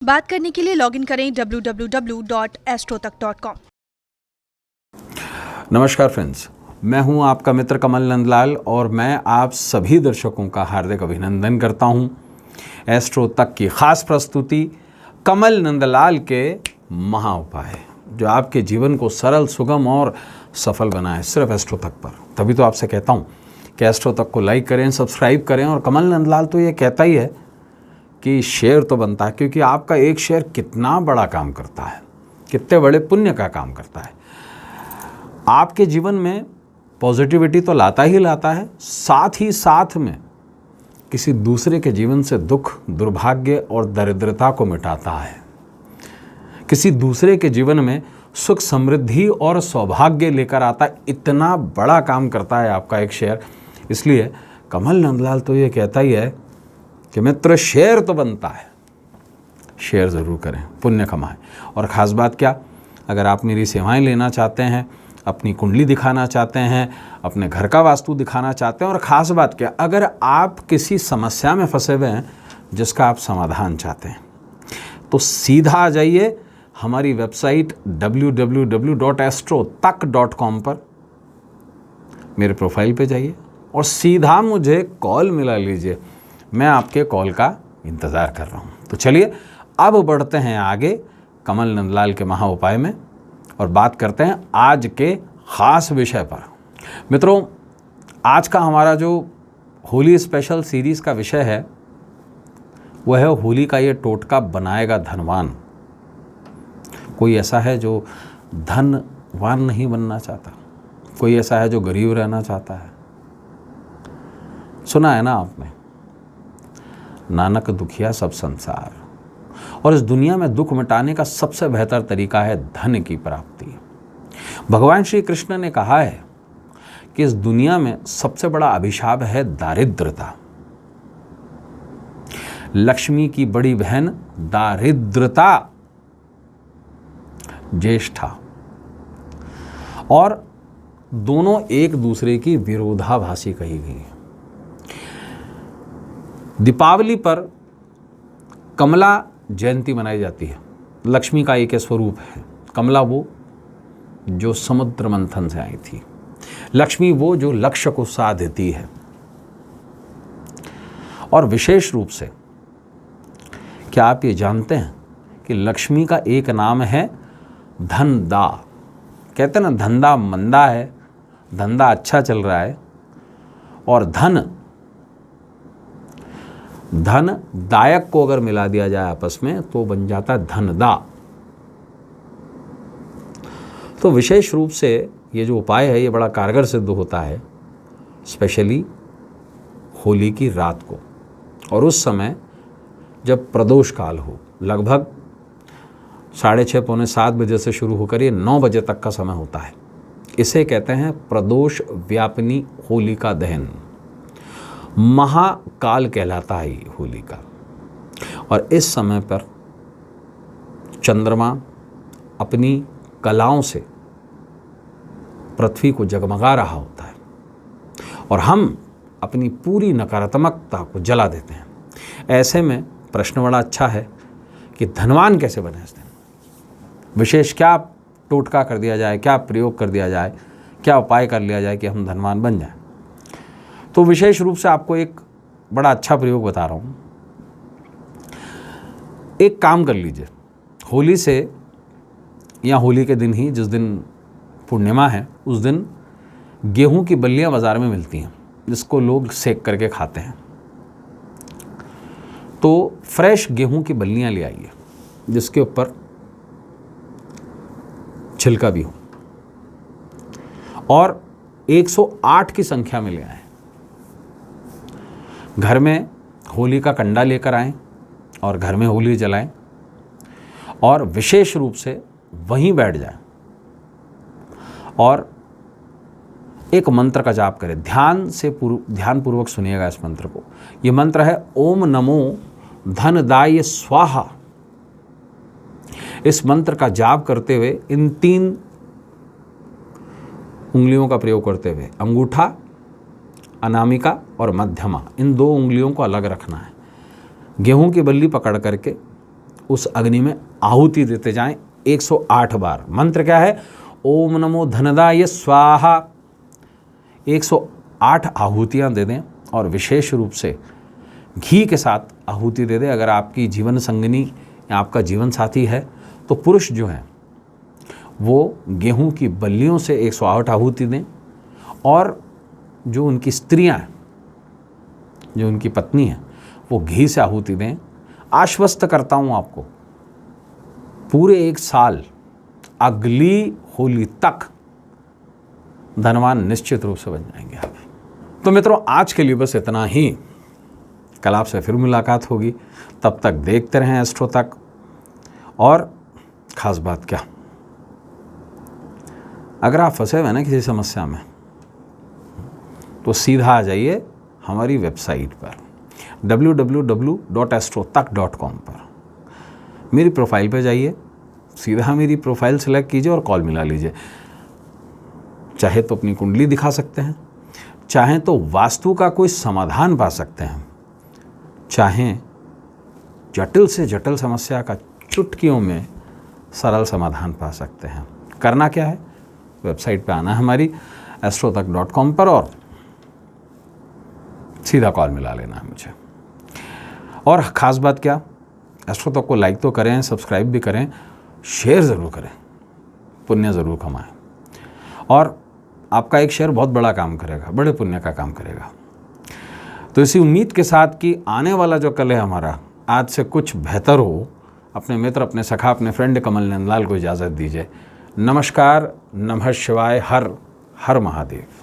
बात करने के लिए लॉगिन करें www.astrotak.com। नमस्कार फ्रेंड्स, मैं हूं आपका मित्र कमल नंदलाल और मैं आप सभी दर्शकों का हार्दिक अभिनंदन करता हूं। एस्ट्रो तक की खास प्रस्तुति कमल नंदलाल के महा उपाय, जो आपके जीवन को सरल, सुगम और सफल बनाए, सिर्फ एस्ट्रो तक पर। तभी तो आपसे कहता हूं कि एस्ट्रो तक को लाइक करें, सब्सक्राइब करें। और कमल नंदलाल तो ये कहता ही है कि शेयर तो बनता है, क्योंकि आपका एक शेयर कितना बड़ा काम करता है, कितने बड़े पुण्य का काम करता है। आपके जीवन में पॉजिटिविटी तो लाता ही लाता है, साथ ही साथ में किसी दूसरे के जीवन से दुख, दुर्भाग्य और दरिद्रता को मिटाता है। किसी दूसरे के जीवन में सुख, समृद्धि और सौभाग्य लेकर आता है। इतना बड़ा काम करता है आपका एक शेयर। इसलिए कमल नंदलाल तो ये कहता ही है कि मित्र, शेयर तो बनता है, शेयर ज़रूर करें, पुण्य कमाएं। और ख़ास बात क्या, अगर आप मेरी सेवाएं लेना चाहते हैं, अपनी कुंडली दिखाना चाहते हैं, अपने घर का वास्तु दिखाना चाहते हैं, और ख़ास बात क्या, अगर आप किसी समस्या में फंसे हुए हैं जिसका आप समाधान चाहते हैं, तो सीधा आ जाइए हमारी वेबसाइट www.astrotak.com पर, मेरे प्रोफाइल पे जाइए और सीधा मुझे कॉल मिला लीजिए। मैं आपके कॉल का इंतज़ार कर रहा हूँ। तो चलिए अब बढ़ते हैं आगे कमल नंदलाल के महा उपाय में और बात करते हैं आज के ख़ास विषय पर। मित्रों, आज का हमारा जो होली स्पेशल सीरीज़ का विषय है वह है होली का ये टोटका बनाएगा धनवान। कोई ऐसा है जो धनवान नहीं बनना चाहता, कोई ऐसा है जो गरीब रहना चाहता है। सुना है ना आपने, नानक दुखिया सब संसार। और इस दुनिया में दुख मिटाने का सबसे बेहतर तरीका है धन की प्राप्ति। भगवान श्री कृष्ण ने कहा है कि इस दुनिया में सबसे बड़ा अभिशाप है दारिद्रता। लक्ष्मी की बड़ी बहन दारिद्रता ज्येष्ठा, और दोनों एक दूसरे की विरोधाभासी कही गई। दीपावली पर कमला जयंती मनाई जाती है। लक्ष्मी का एक स्वरूप है। कमला वो जो समुद्र मंथन से आई थी, लक्ष्मी वो जो लक्ष्य को साधती है। और विशेष रूप से क्या आप ये जानते हैं कि लक्ष्मी का एक नाम है धनदा। कहते हैं ना, धंधा मंदा है, धंधा अच्छा चल रहा है, और धन दायक को अगर मिला दिया जाए आपस में तो बन जाता है धनदा। तो विशेष रूप से ये जो उपाय है ये बड़ा कारगर सिद्ध होता है, स्पेशली होली की रात को, और उस समय जब प्रदोष काल हो, लगभग 6:30 पौने 7 बजे से शुरू होकर ये 9 बजे तक का समय होता है। इसे कहते हैं प्रदोष व्यापिनी होलिका दहन। महाकाल कहलाता है ये होली का। और इस समय पर चंद्रमा अपनी कलाओं से पृथ्वी को जगमगा रहा होता है और हम अपनी पूरी नकारात्मकता को जला देते हैं। ऐसे में प्रश्न बड़ा अच्छा है कि धनवान कैसे बने इस दिन। विशेष क्या टोटका कर दिया जाए, क्या प्रयोग कर दिया जाए, क्या उपाय कर लिया जाए कि हम धनवान बन जाएं। तो विशेष रूप से आपको एक बड़ा अच्छा प्रयोग बता रहा हूँ। एक काम कर लीजिए, होली से या होली के दिन ही, जिस दिन पूर्णिमा है, उस दिन गेहूं की बल्लियाँ बाज़ार में मिलती हैं, जिसको लोग सेक करके खाते हैं। तो फ्रेश गेहूं की बल्लियाँ ले आइए जिसके ऊपर छिलका भी हो, और 108 की संख्या में ले आएं। घर में होली का कंडा लेकर आएं और घर में होली जलाएं, और विशेष रूप से वहीं बैठ जाएं और एक मंत्र का जाप करें। ध्यानपूर्वक सुनिएगा इस मंत्र को। ये मंत्र है ओम नमो धनदाय स्वाहा। इस मंत्र का जाप करते हुए इन 3 उंगलियों का प्रयोग करते हुए, अंगूठा, अनामिका और मध्यमा, इन 2 उंगलियों को अलग रखना है। गेहूं की बल्ली पकड़ करके उस अग्नि में आहुति देते जाएं 108 बार। मंत्र क्या है? ओम नमो धनदाय स्वाहा। 108 आहुतियाँ दे दें और विशेष रूप से घी के साथ आहुति दे दें। अगर आपकी जीवन संगिनी या आपका जीवन साथी है तो पुरुष जो हैं वो गेहूं की बल्लियों से 108 आहुति दें, और जो उनकी स्त्रियां हैं, जो उनकी पत्नी है, वो घी से आहुति दें। आश्वस्त करता हूं आपको, पूरे 1 साल अगली होली तक धनवान निश्चित रूप से बन जाएंगे आप। तो मित्रों, आज के लिए बस इतना ही। कल आपसे फिर मुलाकात होगी, तब तक देखते रहें एस्ट्रो तक। और ख़ास बात क्या, अगर आप फंसे हुए ना किसी समस्या में, तो सीधा आ जाइए हमारी वेबसाइट पर www.astrotak.com पर। मेरी प्रोफाइल पे जाइए, सीधा मेरी प्रोफाइल सेलेक्ट कीजिए और कॉल मिला लीजिए। चाहे तो अपनी कुंडली दिखा सकते हैं, चाहे तो वास्तु का कोई समाधान पा सकते हैं, चाहे जटिल से जटिल समस्या का चुटकियों में सरल समाधान पा सकते हैं। करना क्या है? वेबसाइट पे आना है हमारी astrotak.com पर और सीधा कॉल मिला लेना है मुझे। और ख़ास बात क्या, एस्ट्रोतक को लाइक तो करें, सब्सक्राइब भी करें, शेयर ज़रूर करें, पुण्य ज़रूर कमाएं। और आपका एक शेयर बहुत बड़ा काम करेगा, बड़े पुण्य का काम करेगा। तो इसी उम्मीद के साथ कि आने वाला जो कल है हमारा, आज से कुछ बेहतर हो, अपने मित्र, अपने सखा, अपने फ्रेंड कमल नंदलाल को इजाज़त दीजिए। नमस्कार, नमः शिवाय, हर हर महादेव।